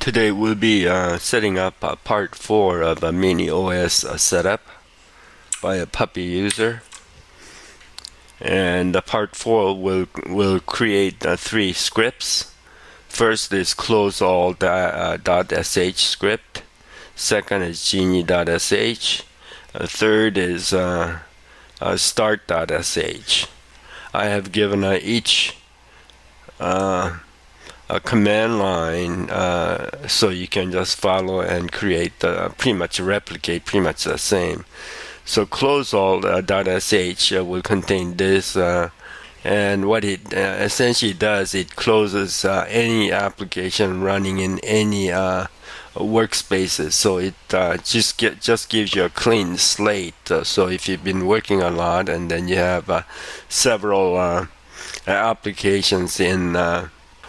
Today we'll be setting up part 4 of a MiniOS setup by a puppy user. And part 4 will create 3 scripts. First is close-all.sh script. Second is geany.sh. Third is start.sh. I have given each a command line so you can just follow and create pretty much replicate pretty much the same. So close-all.sh will contain this, and what it essentially does, it closes any application running in any workspaces. So it just gives you a clean slate. So if you've been working a lot and then you have several applications in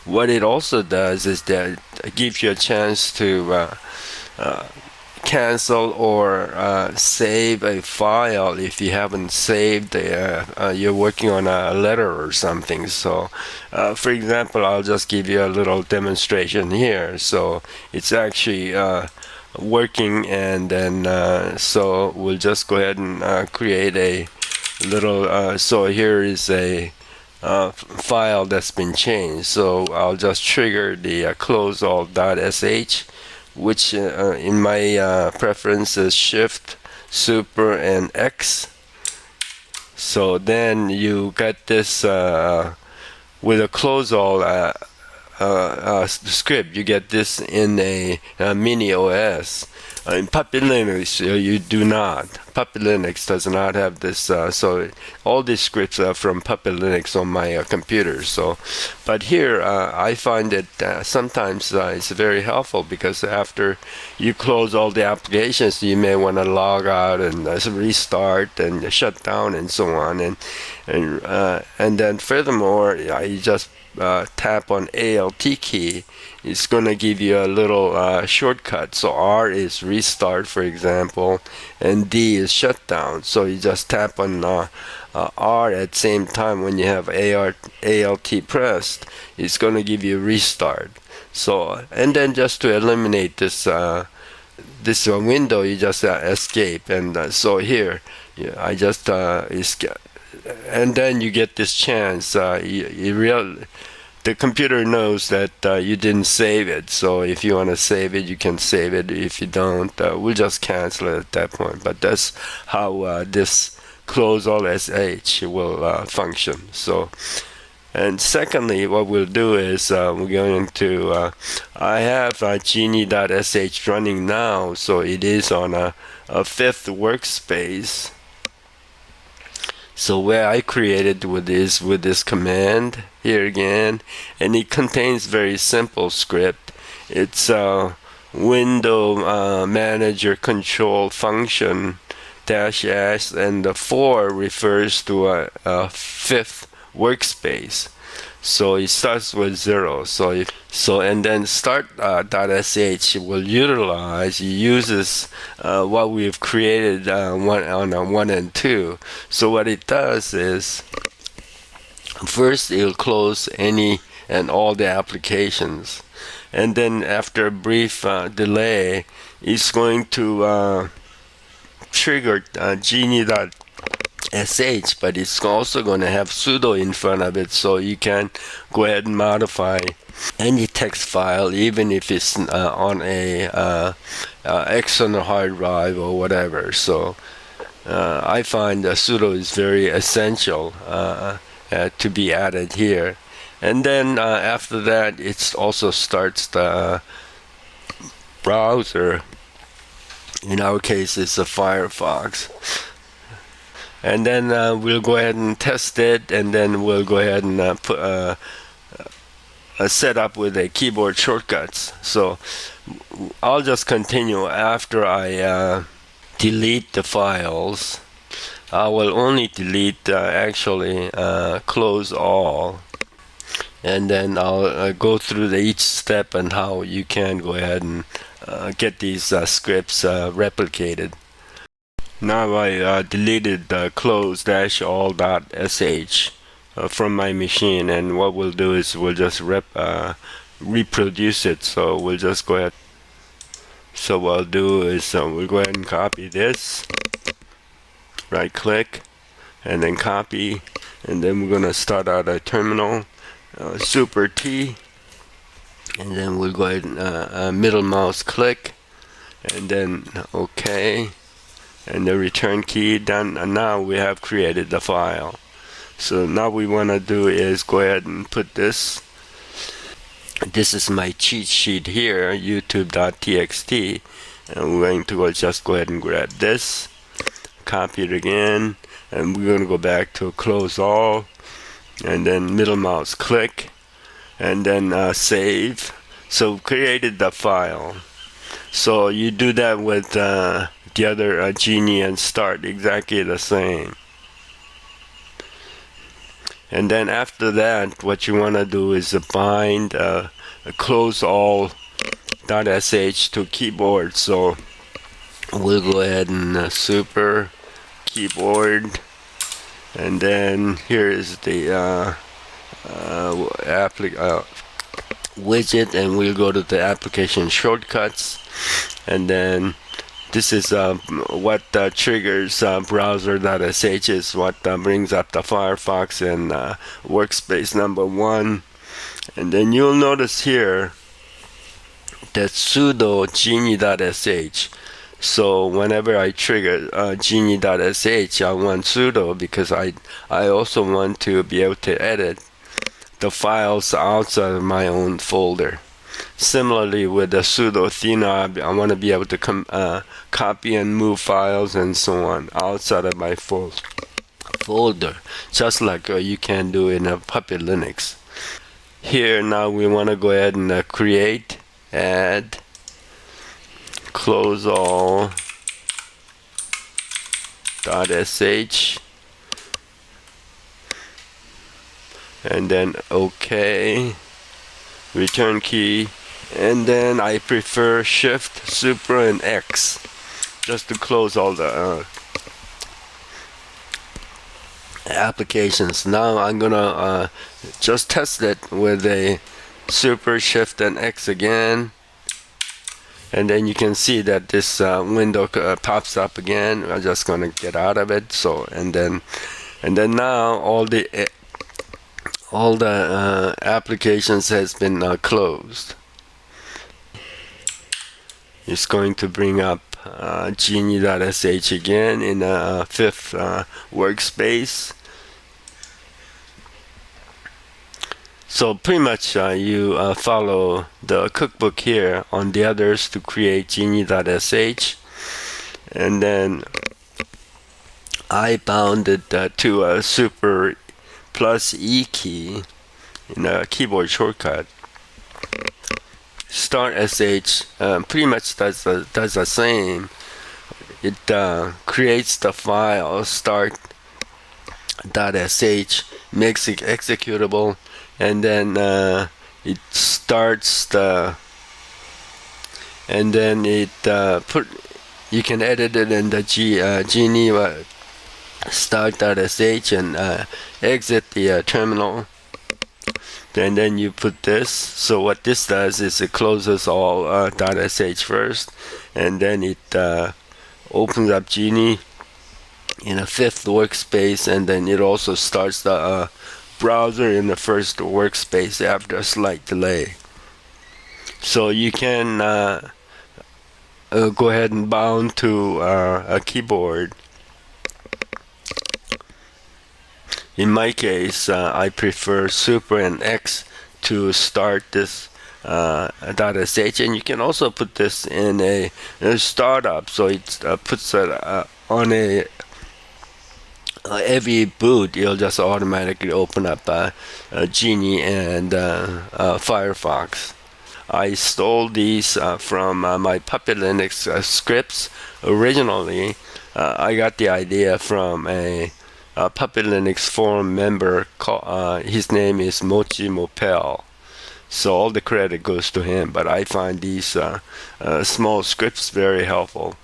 what it also does is that it gives you a chance to cancel or save a file if you haven't saved you're working on a letter or something. So for example, I'll just give you a little demonstration here. So it's actually working, and then so we'll just go ahead and create a little so here is a file that's been changed. So I'll just trigger the close-all.sh, which in my preference is Shift, Super, and X. So then you get this with a close-all script. You get this in a MiniOS. In Puppy Linux, you do not. Puppy Linux does not have this. So all these scripts are from Puppy Linux on my computer. So, but here I find that sometimes it's very helpful, because after you close all the applications, you may want to log out and restart and shut down and so on. And then furthermore, you just tap on Alt key. It's going to give you a little shortcut. So R is restart, for example, and D is shutdown. So you just tap on R at the same time when you have Alt pressed. It's going to give you restart. So, and then just to eliminate this this window, you just escape. And so here, I just escape. And then you get this chance. The computer knows that you didn't save it. So if you want to save it, you can save it. If you don't, we'll just cancel it at that point. But that's how this close-all.sh will function. So, and secondly, what we'll do is we're going to I have geany.sh running now, so it is on a 5th workspace. So where I created with this command here again, and it contains very simple script. It's window manager control function -s, and the 4 refers to a 5th workspace. So it starts with 0. And then start.sh will uses what we've created on 1 and 2. So what it does is, first it'll close any and all the applications, and then after a brief delay, it's going to trigger geany.sh, but it's also going to have sudo in front of it, so you can go ahead and modify any text file, even if it's on a external hard drive or whatever. So I find sudo is very essential to be added here. And then after that, it also starts the browser. In our case, it's a Firefox. And then we'll go ahead and test it, and then we'll go ahead and put set up with a keyboard shortcuts. So I'll just continue after I delete the files. I will only delete actually close all, and then I'll go through each step and how you can go ahead and get these scripts replicated. Now I deleted the close-all.sh from my machine, and what we'll do is we'll just reproduce it. So we'll just go ahead. So what I'll do is we'll go ahead and copy this, right click, and then copy, and then we're going to start out a terminal, super T, and then we'll go ahead and middle mouse click, and then OK, and the return key done, and now we have created the file. So now we want to do is go ahead and put this. This is my cheat sheet here, youtube.txt, and we're going to just go ahead and grab this, copy it again, and we're going to go back to close all, and then middle mouse click, and then save. So created the file. So you do that with the other Geany and start, exactly the same. And then after that, what you want to do is bind close-all.sh to keyboard. So we'll go ahead and super keyboard, and then here is the widget, and we'll go to the application shortcuts, and then this is what triggers browser.sh, is what brings up the Firefox and workspace number 1. And then you'll notice here that sudo geany.sh. So whenever I trigger geany.sh, I want sudo because I also want to be able to edit the files outside of my own folder. Similarly with the sudo athena, I want to be able to copy and move files and so on outside of my folder, just like you can do in a Puppet Linux. Here now we want to go ahead and create, add, close all.sh, and then OK, return key, and then I prefer Shift, Super, and X just to close all the applications. Now I'm gonna just test it with a Super, Shift, and X again, and then you can see that this window pops up again. I'm just gonna get out of it. So and then now all the applications has been closed. It's going to bring up geany.sh again in a fifth workspace. So pretty much you follow the cookbook here on the others to create geany.sh, and then I bound it to a super plus E key in a keyboard shortcut. Start.sh pretty much does the same. It creates the file start.sh, makes it executable, and then it starts the, and then it you can edit it in the geany start.sh and exit the terminal. And then you put this. So what this does is it closes all .sh first, and then it opens up Geany in a fifth workspace, and then it also starts the browser in the first workspace after a slight delay. So you can go ahead and bound to a keyboard. In my case, I prefer Super and X to start this .sh, and you can also put this in a startup, so it puts it on a every boot. It'll just automatically open up Geany and Firefox. I stole these from my Puppet Linux scripts. Originally, I got the idea from a Puppet Linux forum member. His name is Mochi Mopel. So all the credit goes to him. But I find these small scripts very helpful.